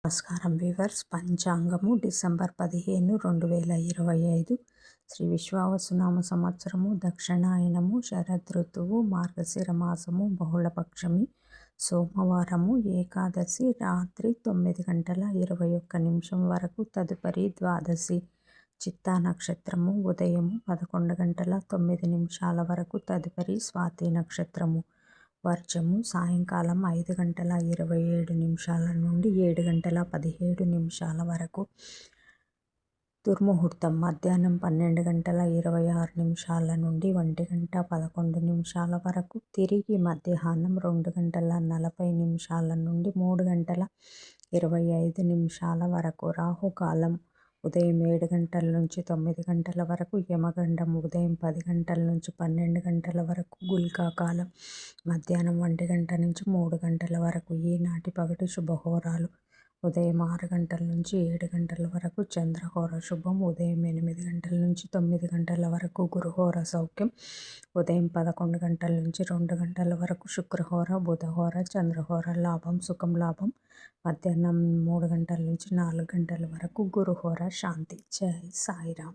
నమస్కారం viewers. పంచాంగము December 15, 2025. Shri విశ్వావసునామ సంవత్సరము, దక్షిణాయనము, శరదృతువు, మార్గశిర మాసము, బహుళపక్షమి, సోమవారము, ఏకాదశి రాత్రి 9:21 వరకు, తదుపరి ద్వాదశి. చిత్తా నక్షత్రము ఉదయము 11:09 వరకు, తదుపరి స్వాతి నక్షత్రము. వర్జము సాయంకాలం 5:27 నుండి 7:17 వరకు. దుర్ముహూర్తం మధ్యాహ్నం 12:26 నుండి 1:11 వరకు. తిరిగి మధ్యాహ్నం 2:40 నుండి 3:25 వరకు. రాహుకాలం ఉదయం 7 గంటల నుంచి 9 గంటల వరకు. యమగండం ఉదయం 10 గంటల నుంచి 12 గంటల వరకు. గుళికా కాలం మధ్యాహ్నం 1 గంట నుంచి 3 గంటల వరకు. ఈనాటి పగటి శుభహోరాలు ఉదయం 6 గంటల నుంచి 7 గంటల వరకు. చంద్రహోర శుభం ఉదయం 8 గంటల నుంచి 9 గంటల వరకు. గురుహోర సౌఖ్యం ఉదయం 11 గంటల నుంచి 2 గంటల వరకు. శుక్రహోర, బుధహోర, చంద్రహోర లాభం, సుఖం, లాభం మధ్యాహ్నం 3 గంటల నుంచి 4 గంటల వరకు. గురుహోర శాంతి. జై సాయిరాం.